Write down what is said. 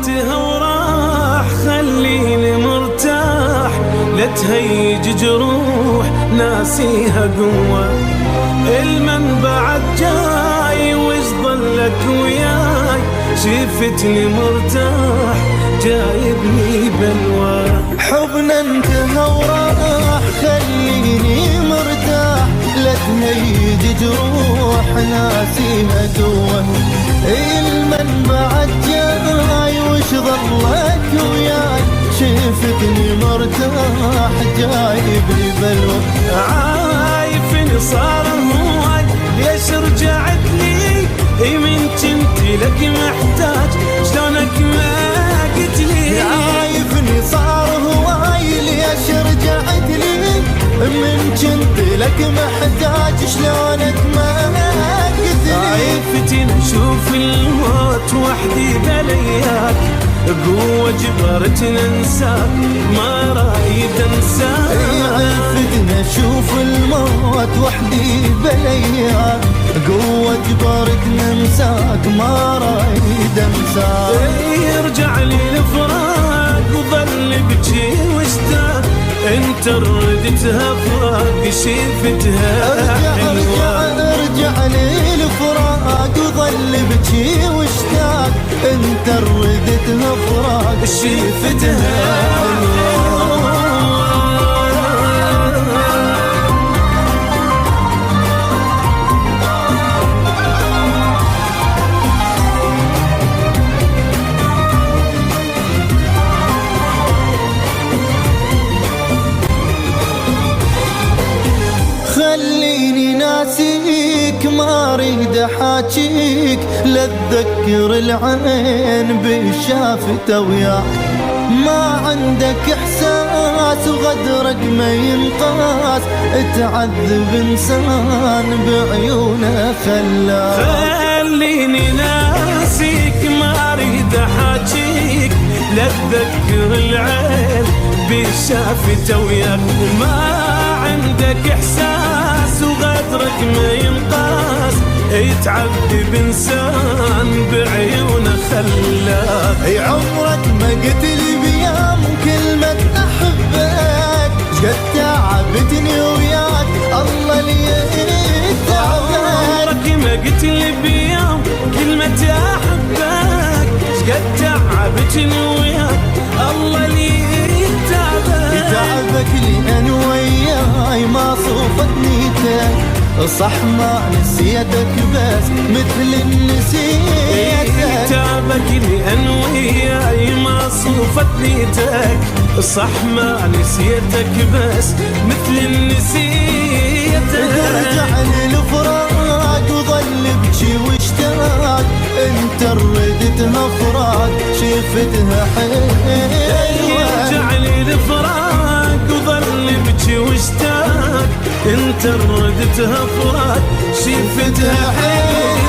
انتهى وراح خليني مرتاح، لا تهيج جروح ناسيها قوة. المنبع جاي وش ظلك وياي، شفتني مرتاح جايبني بلوى. حبنا انتهى وراح خليني مرتاح، لا تهيج جروح ناسيها قوة. المنبع جاي وش ظلك وياي، شفتني مرتاح جايبني بلوى. عايفني صار هواي ليش رجعت لي، من كنت لك محتاج شلونك ما قلت لي. عايفني صار هواي ليش رجعت لي، من كنت لك محتاج شلونك ما قلت لي. عايفتني اشوف الموت وحدي بلياك، قوة جبرتني انساك ما رايد انساك. عايفتني اشوف الموت وحدي بلياك، قوة جبرتني انساك ما رايد انساك. يرجع لي الفراق وظل بجي واشتاق، انت ردتها فراق شفتها حلوة. ارجع لي الفراق وظل بجي واشتاق، انت ردتها فراق شفتها حلوة. خليني ناسيك ما اريد احاجيك، لا تذكر العين بالشافته وياك. ما عندك احساس وغدرك ما ينقاس، تعذب انسان بعيونه خلاك. خليني ناسيك ما اريد احاجيك، لا تذكر العين بالشافته وياك. ما عندك احساس وغدرك ما ينقاس، يتعذب انسان بعيونه خلاك. اي عمرك ما قلت لي بيوم كلمة احبك، قد تعبتني وياك الله لي تعبك. عمرك ما قلت لي بيوم كلمة احبك، قد تعبتني وياك الله لي تعبك. تعبك لأن وياي ما صوفت نيتك، صح ما نسيتك بس مثل نسيتك. تعبك لأن وياي ما صوفت نيتك، صح ما نسيتك بس مثل نسيتك. ترجع لي الفراق وظل بجي واشتاق، انت ردتها فراق شفتها حلوة. يرجع لي الفراق وظل بجي واشتاق، انت ردتها فراق شفتها حلوة.